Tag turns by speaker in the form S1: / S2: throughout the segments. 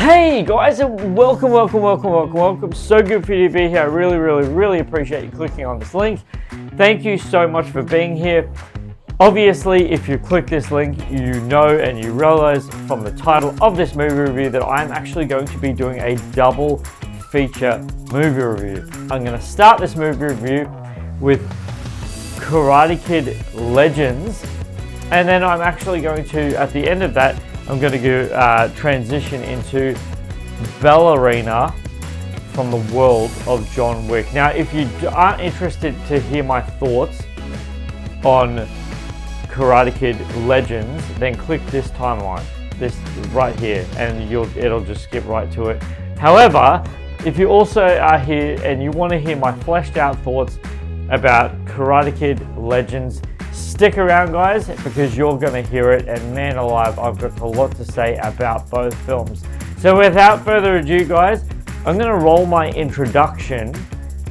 S1: Hey guys, and welcome. So good for you to be here. I really appreciate you clicking on this link. Thank you so much for being here. Obviously, if you click this link, you know and you realize from the title of this movie review that I'm actually going to be doing a double feature movie review. I'm going to start this movie review with Karate Kid Legends, and then I'm actually going to, at the end of that, I'm going to go transition into Ballerina from the world of John Wick. Now, if you aren't interested to hear my thoughts on Karate Kid Legends, then click this timeline, this right here, and it'll just skip right to it. However, if you also are here and you want to hear my fleshed out thoughts about Karate Kid Legends, stick around guys, because you're going to hear it, and man alive, I've got a lot to say about both films. So without further ado guys, I'm going to roll my introduction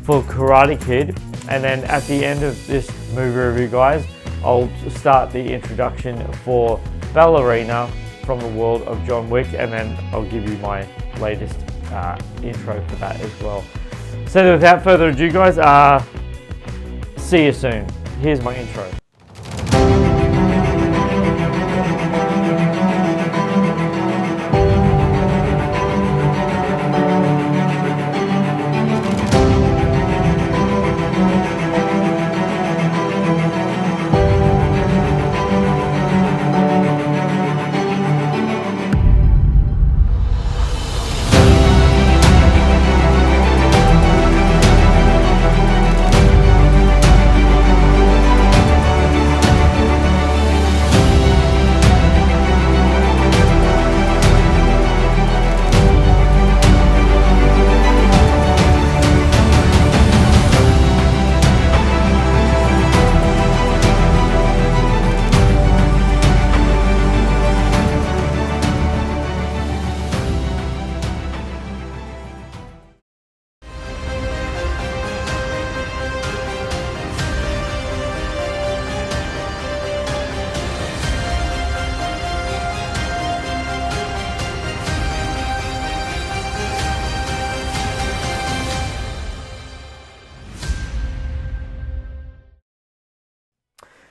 S1: for Karate Kid, and then at the end of this movie review guys, I'll start the introduction for Ballerina from the world of John Wick, and then I'll give you my latest intro for that as well. So without further ado guys, see you soon. Here's my intro.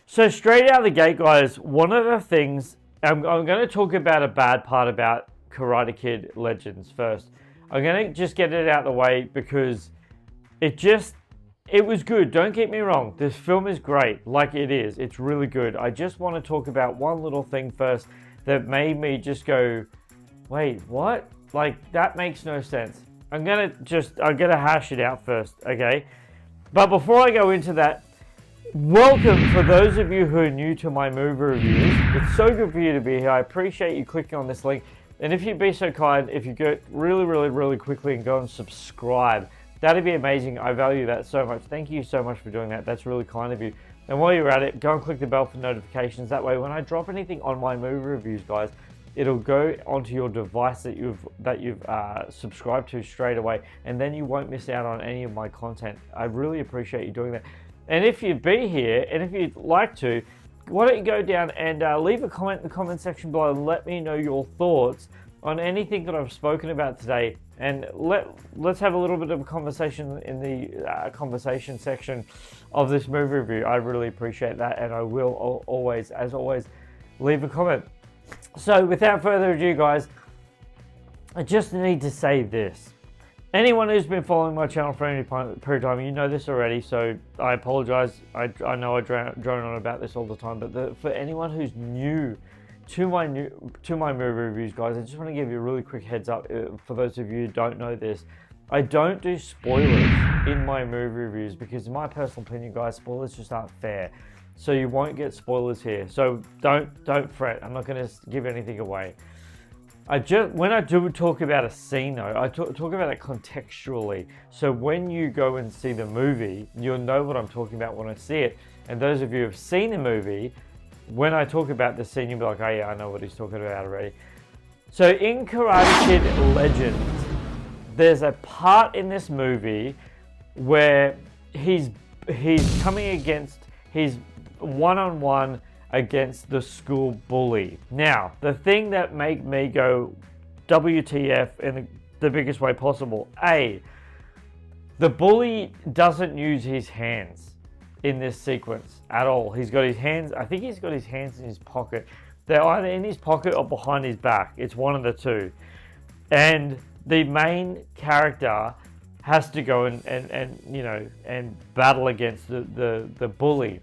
S1: So straight out of the gate, guys, one of the things, I'm going to talk about a bad part about Karate Kid Legends first. I'm going to just get it out of the way because it was good. Don't get me wrong. This film is great, like it is. It's really good. I just want to talk about one little thing first that made me just go, wait, what? Like, that makes no sense. I'm going to hash it out first, okay? But before I go into that, welcome for those of you who are new to my movie reviews. It's so good for you to be here. I appreciate you clicking on this link. And if you'd be so kind, if you go really quickly and go and subscribe, that'd be amazing. I value that so much. Thank you so much for doing that. That's really kind of you. And while you're at it, go and click the bell for notifications. That way, when I drop anything on my movie reviews, guys, it'll go onto your device that you've subscribed to straight away, and then you won't miss out on any of my content. I really appreciate you doing that. And if you'd be here, and if you'd like to, why don't you go down and leave a comment in the comment section below and let me know your thoughts on anything that I've spoken about today. And let's have a little bit of a conversation in the conversation section of this movie review. I really appreciate that, and I will always, as always, leave a comment. So without further ado, guys, I just need to say this. Anyone who's been following my channel for any period of time, you know this already, so I apologize. I know I drone on about this all the time, but for anyone who's new to my movie reviews, guys, I just want to give you a really quick heads up. For those of you who don't know this, I don't do spoilers in my movie reviews because, in my personal opinion, guys, spoilers just aren't fair. So you won't get spoilers here. So don't fret. I'm not going to give anything away. When I do talk about a scene though, I talk about it contextually. So when you go and see the movie, you'll know what I'm talking about when I see it. And those of you who have seen the movie, when I talk about the scene, you'll be like, oh yeah, I know what he's talking about already. So in Karate Kid Legends, there's a part in this movie where he's coming against, he's one-on-one against the school bully. Now, the thing that made me go, WTF in the biggest way possible. The bully doesn't use his hands in this sequence at all. He's got his hands, I think he's got his hands in his pocket. They're either in his pocket or behind his back. It's one of the two. And the main character has to go and battle against the bully.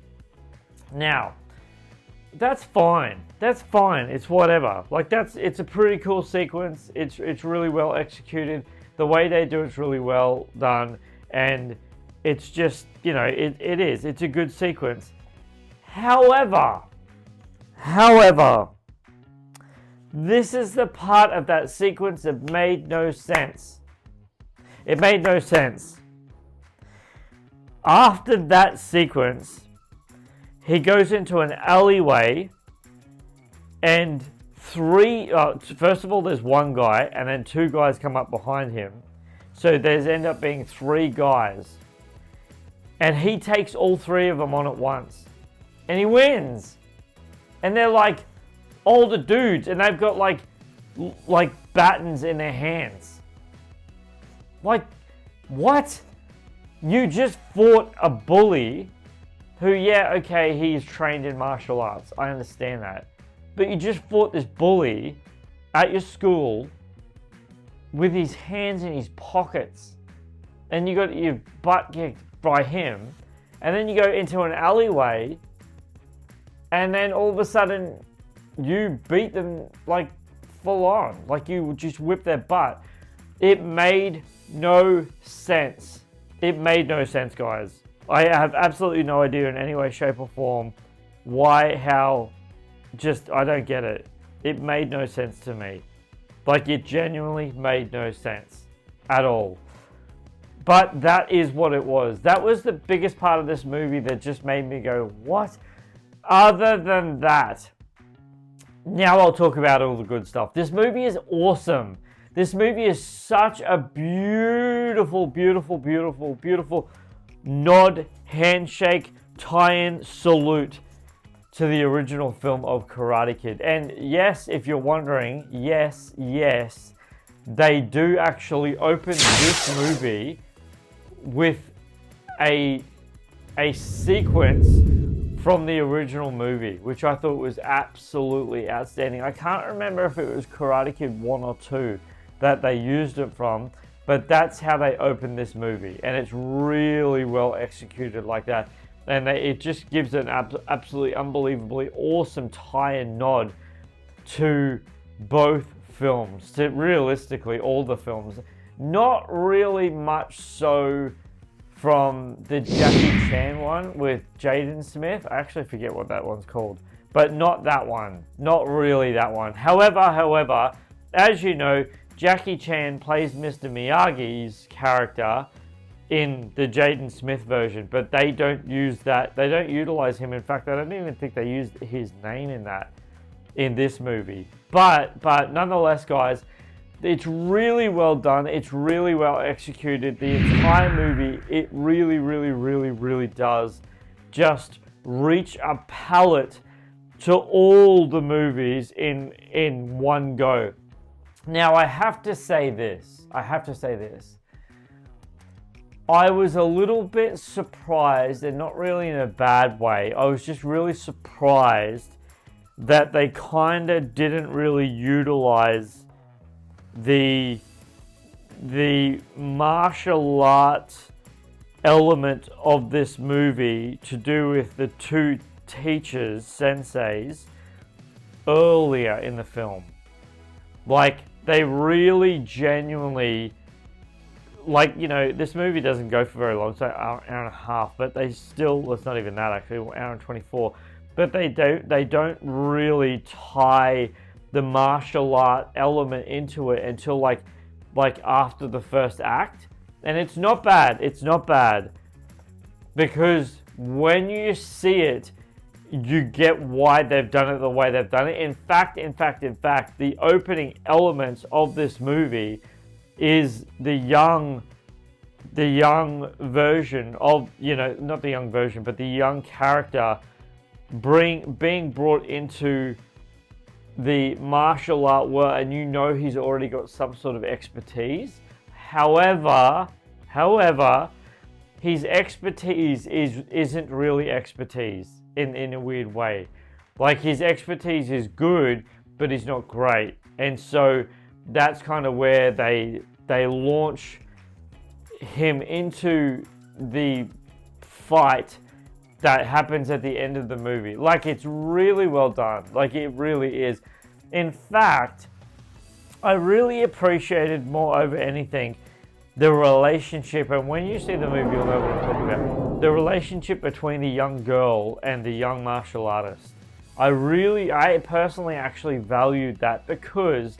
S1: Now, that's fine. That's fine. It's whatever. Like, it's a pretty cool sequence. It's really well executed. The way they do it's really well done, and it's just, it is. It's a good sequence. However, this is the part of that sequence that made no sense. It made no sense. After that sequence, he goes into an alleyway, and first of all, there's one guy, and then two guys come up behind him. So there's end up being three guys. And he takes all three of them on at once. And he wins. And they're like older dudes, and they've got like batons in their hands. Like, what? You just fought a bully who, he's trained in martial arts. I understand that. But you just fought this bully at your school with his hands in his pockets. And you got your butt kicked by him. And then you go into an alleyway. And then all of a sudden, you beat them like full on. Like you just whip their butt. It made no sense. It made no sense, guys. I have absolutely no idea in any way, shape, or form why, how, I don't get it. It made no sense to me. Like, it genuinely made no sense at all. But that is what it was. That was the biggest part of this movie that just made me go, what? Other than that, now I'll talk about all the good stuff. This movie is awesome. This movie is such a beautiful, beautiful, beautiful, beautiful nod, handshake, tie-in, salute to the original film of Karate Kid. And yes, if you're wondering, yes, they do actually open this movie with a sequence from the original movie, which I thought was absolutely outstanding. I can't remember if it was Karate Kid 1 or 2 that they used it from, but that's how they opened this movie, and it's really well executed like that. And it just gives an absolutely unbelievably awesome tie-in nod to both films, to realistically all the films. Not really much so from the Jackie Chan one with Jaden Smith. I actually forget what that one's called, but not that one. Not really that one. However, as you know, Jackie Chan plays Mr. Miyagi's character in the Jaden Smith version, but they don't use that. They don't utilize him. In fact, I don't even think they used his name in this movie. But nonetheless, guys, it's really well done. It's really well executed. The entire movie, it really, really, really, really does just reach a palette to all the movies in one go. Now, I have to say this. I was a little bit surprised, and not really in a bad way. I was just really surprised that they kind of didn't really utilize the martial arts element of this movie to do with the two teachers, senseis, earlier in the film. Like, they really genuinely, this movie doesn't go for very long, so an hour and a half, but they still, it's not even that actually, an hour and 24, but they don't really tie the martial art element into it until like after the first act. And it's not bad, because when you see it, you get why they've done it the way they've done it. In fact, the opening elements of this movie is the young version of, not the young version, but the young character being brought into the martial art world, and you know he's already got some sort of expertise. However, his expertise isn't really expertise in a weird way. Like, his expertise is good, but he's not great. And so that's kind of where they launch him into the fight that happens at the end of the movie. Like, it's really well done. Like, it really is. In fact, I really appreciated more over anything the relationship, and when you see the movie, you'll know what I'm talking about. The relationship between the young girl and the young martial artist. I personally actually valued that because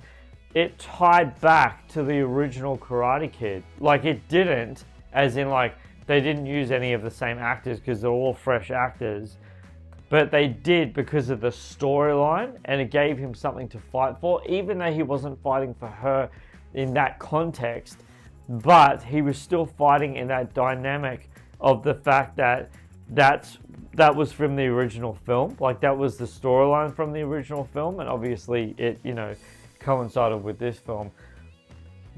S1: it tied back to the original Karate Kid. Like, it didn't, as in, like, they didn't use any of the same actors because they're all fresh actors. But they did because of the storyline, and it gave him something to fight for, even though he wasn't fighting for her in that context. But he was still fighting in that dynamic of the fact that that was from the original film. Like, that was the storyline from the original film, and obviously it, coincided with this film.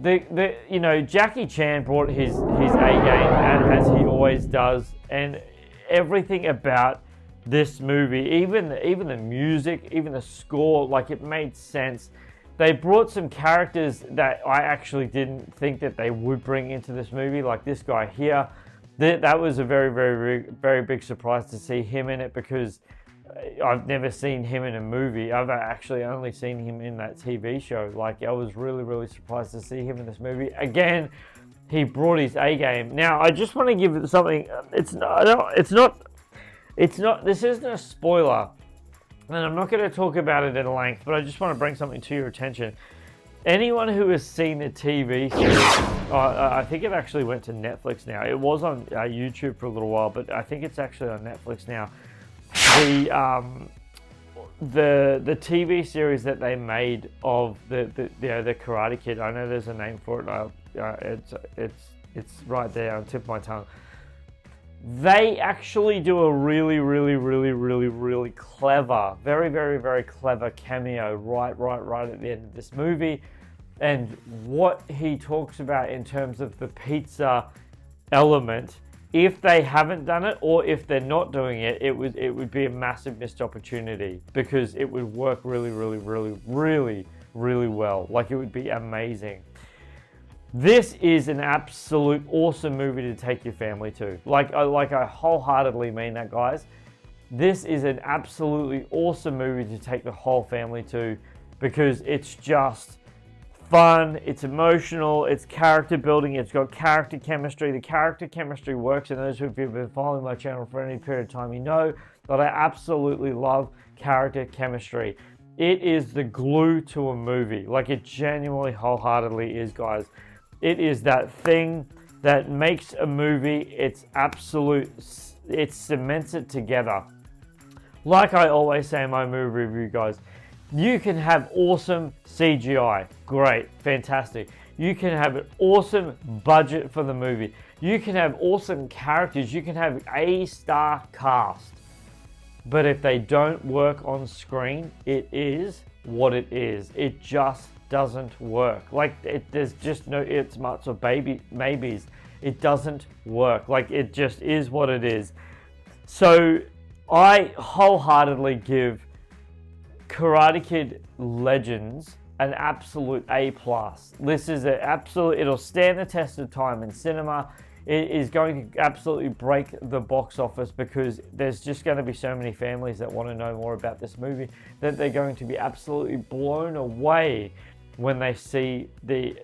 S1: Jackie Chan brought his A game, as he always does, and everything about this movie, even the music, even the score, like, it made sense. They brought some characters that I actually didn't think that they would bring into this movie, like this guy here. That was a very, very, very big surprise to see him in it, because I've never seen him in a movie. I've actually only seen him in that TV show. Like, I was really, really surprised to see him in this movie. Again, he brought his A game. Now, I just want to give it something. This isn't a spoiler, and I'm not going to talk about it at length, but I just want to bring something to your attention. Anyone who has seen the TV series, I think it actually went to Netflix now. It was on YouTube for a little while, but I think it's actually on Netflix now. The TV series that they made of the Karate Kid. I know there's a name for it. It's right there on the tip of my tongue. They actually do a really, really, really, really, really clever, very, very, very clever cameo right at the end of this movie. And what he talks about in terms of the pizza element, if they haven't done it, or if they're not doing it, it would be a massive missed opportunity, because it would work really, really, really, really, really well. Like, it would be amazing. This is an absolute awesome movie to take your family to. Like I wholeheartedly mean that, guys. This is an absolutely awesome movie to take the whole family to, because it's just fun, it's emotional, it's character building, it's got character chemistry. The character chemistry works, and those who have been following my channel for any period of time, you know that I absolutely love character chemistry. It is the glue to a movie. Like, it genuinely, wholeheartedly is, guys. It is that thing that makes a movie, it cements it together. Like I always say in my movie review, guys, you can have awesome CGI, great, fantastic. You can have an awesome budget for the movie. You can have awesome characters. You can have A-star cast. But if they don't work on screen, it is what it is. It just doesn't work. Like, there's just no ifs, buts, or maybes. It doesn't work. Like, it just is what it is. So I wholeheartedly give Karate Kid Legends an absolute A+. This is an absolute, it'll stand the test of time in cinema. It is going to absolutely break the box office, because there's just going to be so many families that want to know more about this movie that they're going to be absolutely blown away when they see the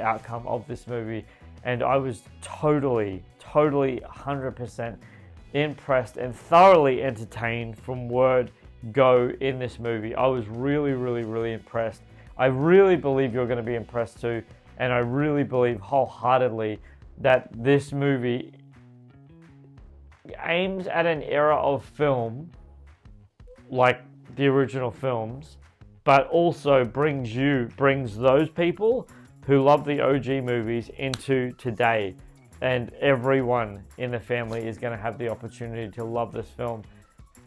S1: outcome of this movie. And I was totally 100% impressed and thoroughly entertained from word go in this movie. I was really, really, really impressed. I really believe you're going to be impressed too, and I really believe wholeheartedly that this movie aims at an era of film like the original films, but also brings those people who love the OG movies into today. And everyone in the family is going to have the opportunity to love this film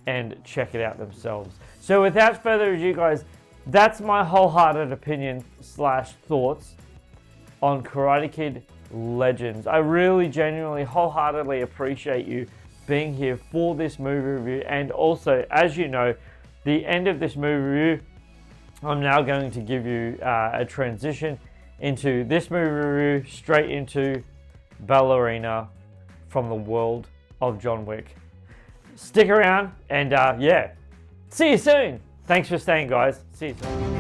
S1: and check it out themselves. So without further ado, guys, that's my wholehearted opinion / thoughts on Karate Kid Legends. I really genuinely wholeheartedly appreciate you being here for this movie review, and also, as you know, the end of this movie review, I'm now going to give you a transition into this movie review straight into Ballerina from the world of John Wick. Stick around and yeah, see you soon. Thanks for staying, guys. See you soon.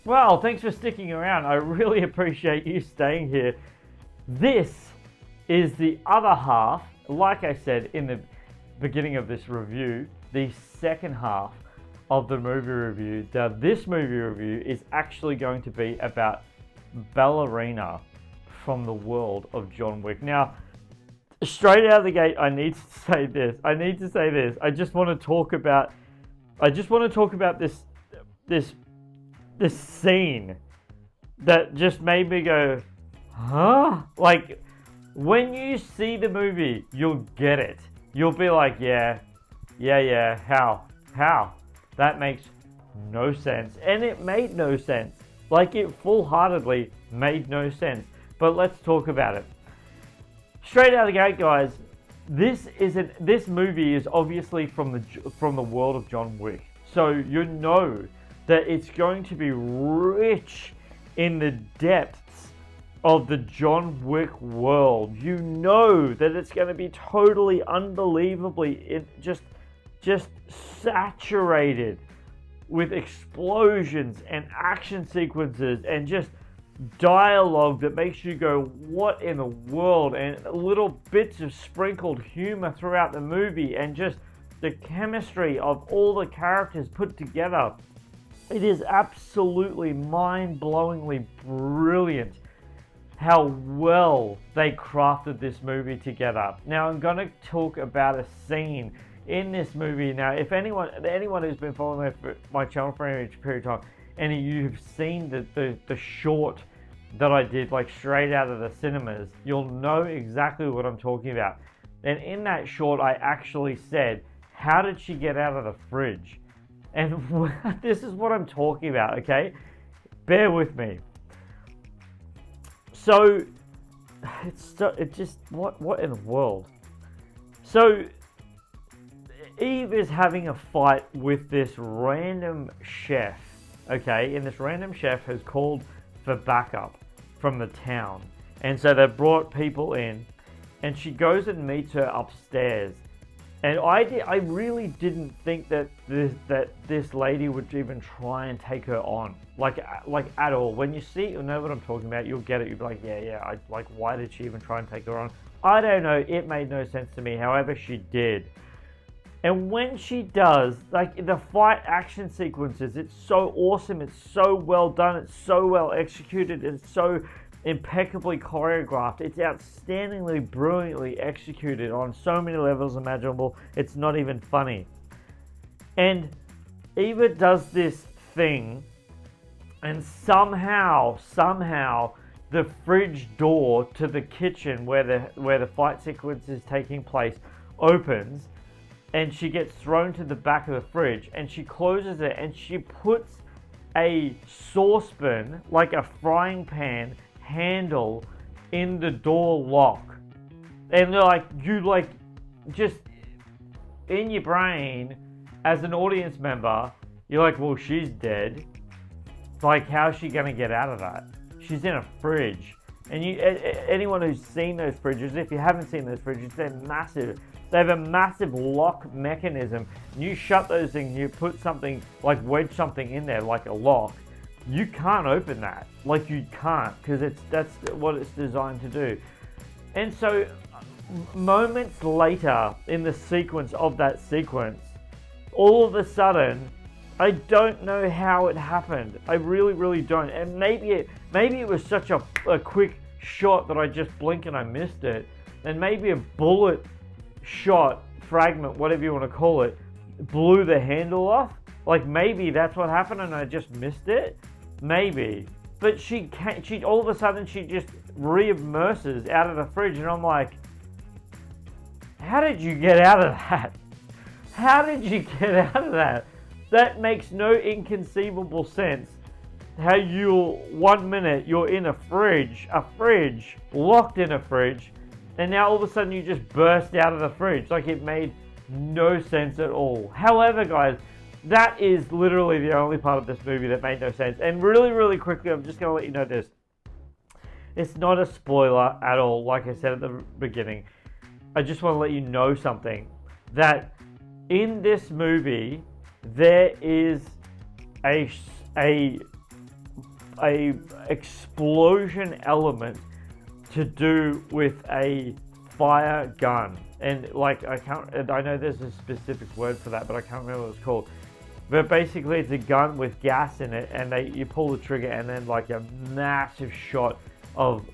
S1: Well, thanks for sticking around. I really appreciate you staying here. This is the other half, like I said in the beginning of this review, the second half of the movie review. Now, this movie review is actually going to be about Ballerina from the world of John Wick. Now, straight out of the gate, I need to say this. I just want to talk about this scene that just made me go, huh? Like, when you see the movie, you'll get it. You'll be like, yeah, how? That makes no sense. And it made no sense. Like, it full-heartedly made no sense. But let's talk about it. Straight out of the gate, guys, this movie is obviously from the world of John Wick. So you know that it's going to be rich in the depths of the John Wick world. You know that it's going to be totally unbelievably just saturated with explosions and action sequences and just dialogue that makes you go, what in the world? And little bits of sprinkled humor throughout the movie, and just the chemistry of all the characters put together. It is absolutely mind-blowingly brilliant how well they crafted this movie together. Now, I'm going to talk about a scene in this movie. Now, if anyone who's been following my channel for any period of time, and you've seen the short that I did, like, straight out of the cinemas, you'll know exactly what I'm talking about. And in that short, I actually said, how did she get out of the fridge? And this is what I'm talking about, okay? Bear with me. So, it just, what in the world? So, Eve is having a fight with this random chef, okay? And this random chef has called for backup from the town. And so they brought people in, and she goes and meets her upstairs. And I really didn't think that this lady would even try and take her on, like at all. When you see, you'll know what I'm talking about. You'll get it. You'll be like, yeah. Why did she even try and take her on? I don't know. It made no sense to me. However, she did. And when she does, like, the fight action sequences, it's so awesome. It's so well done. It's so well executed. It's so impeccably choreographed. It's outstandingly, brilliantly executed on so many levels imaginable. It's not even funny. And Eva does this thing, and somehow the fridge door to the kitchen where the fight sequence is taking place opens, and she gets thrown to the back of the fridge, and she closes it, and she puts a saucepan, like a frying pan handle, in the door lock. And you just in your brain as an audience member, you're like, well, she's dead. Like, how's she gonna get out of that? She's in a fridge. And anyone who's seen those fridges, if you haven't seen those fridges, they're massive. They have a massive lock mechanism. You shut those things, you put something, like wedge something in there, like a lock. You can't open that. Like, you can't, because that's what it's designed to do. And so, moments later in the sequence of that sequence, all of a sudden, I don't know how it happened. I really, really don't. And maybe it was such a quick shot that I just blinked and I missed it. And maybe a bullet shot, fragment, whatever you want to call it, blew the handle off. Like, maybe that's what happened and I just missed it. Maybe. But she all of a sudden she just re-immerses out of the fridge, and I'm like, how did you get out of that? How did you get out of that? That makes no inconceivable sense. How 1 minute you're in a fridge, locked in a fridge, and now all of a sudden you just burst out of the fridge. Like, it made no sense at all. However, guys, that is literally the only part of this movie that made no sense. And really, really quickly, I'm just going to let you know this. It's not a spoiler at all, like I said at the beginning. I just want to let you know something. That in this movie, there is a explosion element to do with a fire gun. And like, I know there's a specific word for that, but I can't remember what it's called. But basically it's a gun with gas in it, and you pull the trigger, and then like a massive shot of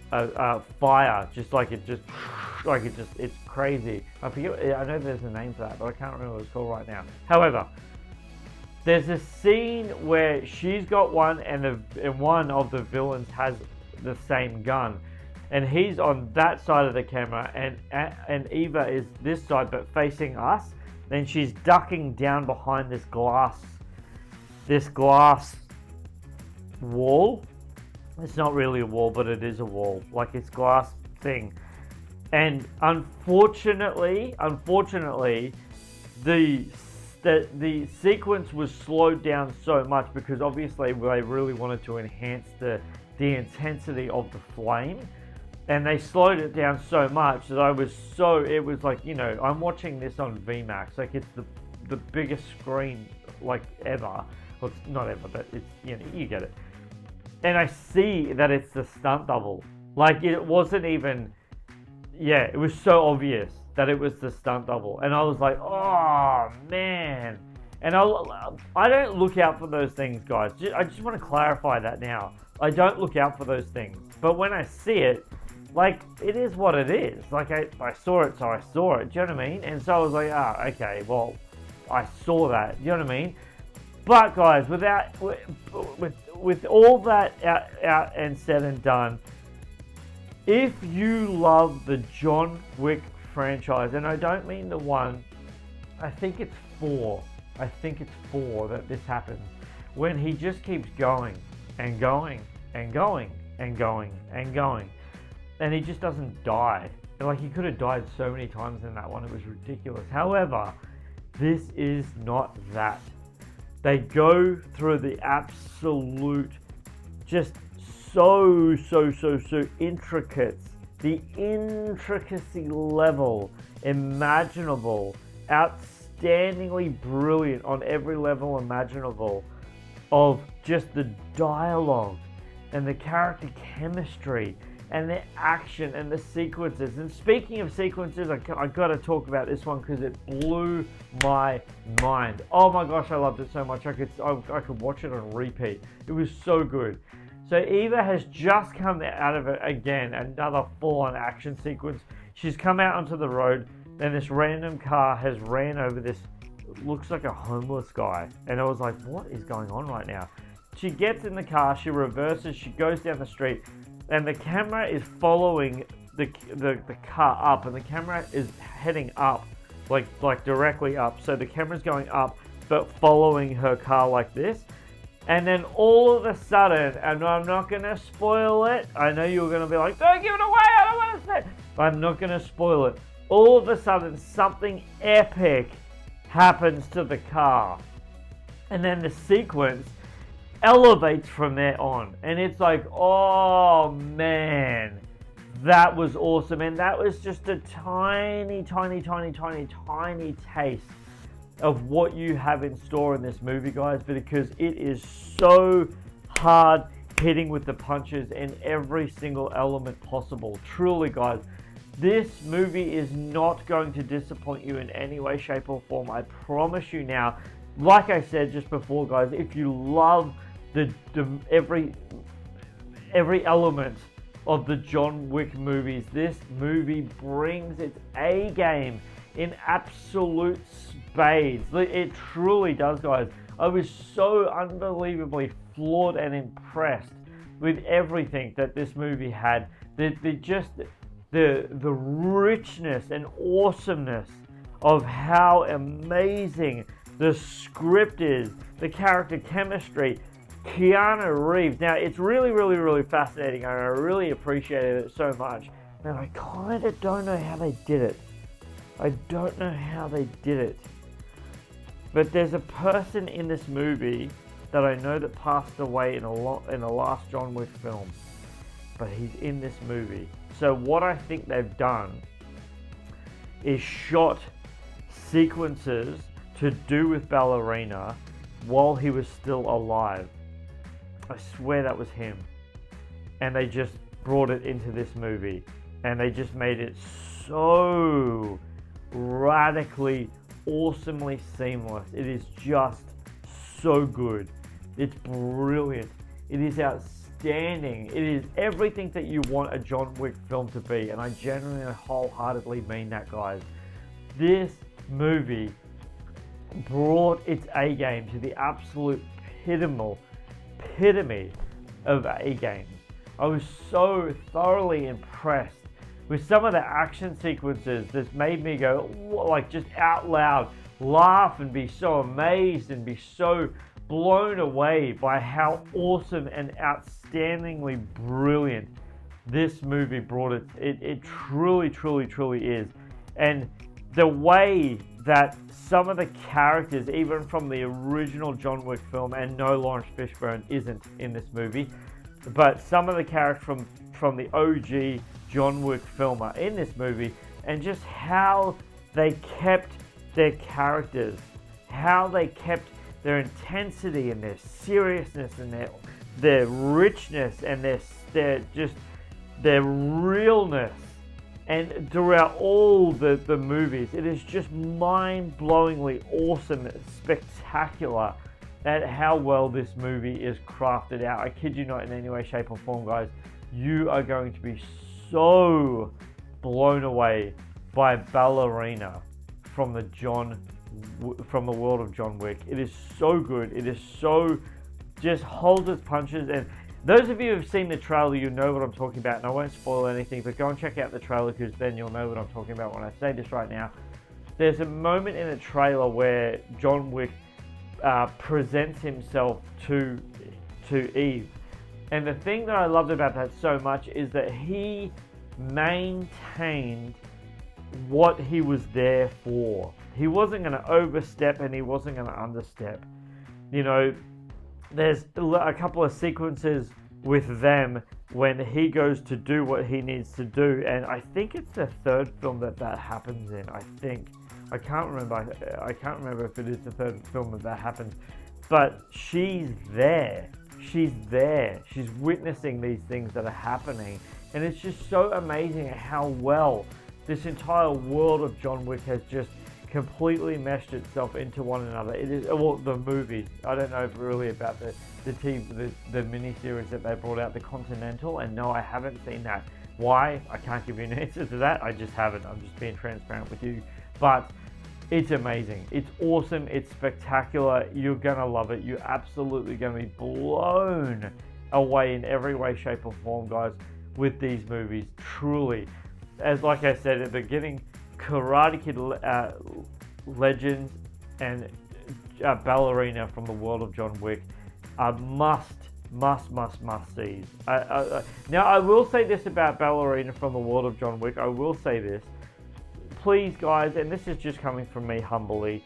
S1: fire, it's crazy. I know there's a name for that, but I can't remember what it's called right now. However, there's a scene where she's got one, and one of the villains has the same gun, and he's on that side of the camera, and Eva is this side but facing us. Then she's ducking down behind this glass wall. It's not really a wall, but it is a wall. Like, it's glass thing. And unfortunately, the sequence was slowed down so much because obviously they really wanted to enhance the intensity of the flame. And they slowed it down so much that it was like, I'm watching this on VMAX. Like, it's the biggest screen, like, ever. Well, it's not ever, but it's, you get it. And I see that it's the stunt double. Like, it wasn't even, it was so obvious that it was the stunt double. And I was like, oh, man. And I don't look out for those things, guys. I just want to clarify that now. I don't look out for those things. But when I see it, like, it is what it is. Like, I saw it, so I saw it. Do you know what I mean? And so I was like, okay, well, I saw that. Do you know what I mean? But, guys, with all that out and said and done, if you love the John Wick franchise, and I don't mean the one, I think it's 4. I think it's 4 that this happens. When he just keeps going and going and going and going and going. And he just doesn't die. Like, he could have died so many times in that one. It was ridiculous. However, this is not that. They go through the absolute, just so intricate, the intricacy level imaginable, outstandingly brilliant on every level imaginable of just the dialogue and the character chemistry and the action and the sequences. And speaking of sequences, I got to talk about this one because it blew my mind. Oh my gosh, I loved it so much. I could watch it on repeat. It was so good. So Eva has just come out of it again, another full-on action sequence. She's come out onto the road, and this random car has ran over this looks like a homeless guy. And I was like, what is going on right now? She gets in the car, she reverses, she goes down the street, and the camera is following the car up, and the camera is heading up, like directly up. So the camera's going up, but following her car like this. And then all of a sudden, and I'm not going to spoil it. I know you're going to be like, don't give it away, I don't want to say it. But I'm not going to spoil it. All of a sudden, something epic happens to the car. And then the sequence elevates from there on. And it's like, oh man, that was awesome. And that was just a tiny taste of what you have in store in this movie, guys, because it is so hard hitting with the punches in every single element possible. Truly, guys, this movie is not going to disappoint you in any way, shape, or form. I promise you now. Like I said just before, guys, if you love every element of the John Wick movies, this movie brings its A game in absolute spades. It truly does, guys. I was so unbelievably floored and impressed with everything that this movie had. The richness and awesomeness of how amazing the script is, the character chemistry, Keanu Reeves. Now, it's really fascinating, and I really appreciated it so much. And I kind of don't know how they did it. I don't know how they did it. But there's a person in this movie that I know that passed away in the last John Wick film. But he's in this movie. So what I think they've done is shot sequences to do with Ballerina while he was still alive. I swear that was him. And they just brought it into this movie. And they just made it so radically, awesomely seamless. It is just so good. It's brilliant. It is outstanding. It is everything that you want a John Wick film to be. And I genuinely and wholeheartedly mean that, guys. This movie brought its A game to the absolute epitome of A games. I was so thoroughly impressed with some of the action sequences that's made me go, like, just out loud, laugh and be so amazed and be so blown away by how awesome and outstandingly brilliant this movie brought it. It truly is. And the way that some of the characters, even from the original John Wick film, and no, Lawrence Fishburne isn't in this movie, but some of the characters from the OG John Wick film are in this movie, and just how they kept their characters, how they kept their intensity and their seriousness and their richness and their realness. And throughout all the movies, it is just mind-blowingly awesome, spectacular at how well this movie is crafted out. I kid you not, in any way, shape, or form, guys. You are going to be so blown away by Ballerina from the world of John Wick. It is so good. It is so just holds its punches. And those of you who have seen the trailer, you know what I'm talking about, and I won't spoil anything, but go and check out the trailer, because then you'll know what I'm talking about when I say this right now. There's a moment in the trailer where John Wick presents himself to Eve. And the thing that I loved about that so much is that he maintained what he was there for. He wasn't going to overstep and he wasn't going to understep. You know, there's a couple of sequences with them when he goes to do what he needs to do, and I think it's the third film that happens in. I can't remember if it is the third film that happens, but she's there. She's witnessing these things that are happening, and it's just so amazing how well this entire world of John Wick has just completely meshed itself into one another. It is, well, the movies. I don't know really about the miniseries that they brought out, the Continental, and no, I haven't seen that. Why? I can't give you an answer to that. I just haven't. I'm just being transparent with you. But It's amazing. It's awesome. It's spectacular. You're going to love it. You're absolutely going to be blown away in every way, shape, or form, guys, with these movies. Truly. As like I said at the beginning, Karate Kid Legends and Ballerina from the world of John Wick are must sees. Now, I will say this about Ballerina from the world of John Wick. I will say this. Please, guys, and this is just coming from me humbly,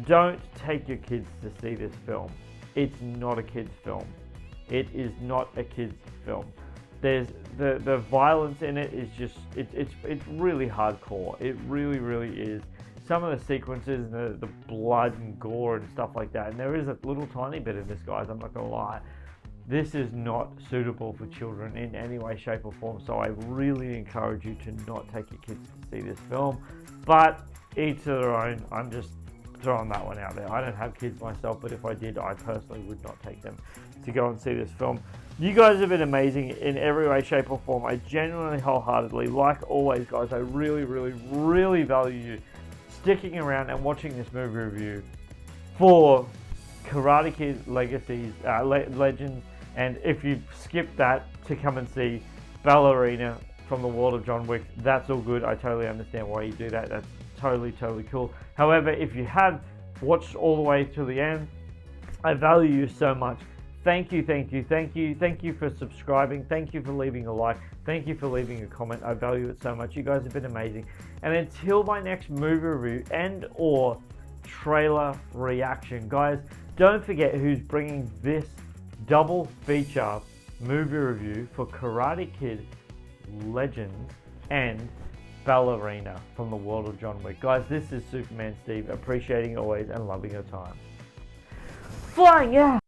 S1: don't take your kids to see this film. It's not a kid's film. It is not a kid's film. There's the violence in it is just it's really hardcore. It really is. Some of the sequences, the blood and gore and stuff like that, and there is a little tiny bit of this, guys, I'm not gonna lie. This is not suitable for children in any way, shape, or form, so I really encourage you to not take your kids to see this film. But each to their own. I'm just throwing that one out there. I don't have kids myself, but if I did, I personally would not take them to go and see this film. You guys have been amazing in every way, shape, or form. I genuinely, wholeheartedly, like always, guys, I really value you sticking around and watching this movie review for Karate Kid Legends. And if you skip that to come and see Ballerina from the world of John Wick, that's all good. I totally understand why you do that. That's totally cool. However, if you have watched all the way to the end, I value you so much. Thank you for subscribing. Thank you for leaving a like. Thank you for leaving a comment. I value it so much. You guys have been amazing. And until my next movie review and or trailer reaction, guys, don't forget who's bringing this double feature movie review for Karate Kid Legends and Ballerina from the world of John Wick. Guys, this is Superman Steve, appreciating always and loving your time. Flying out!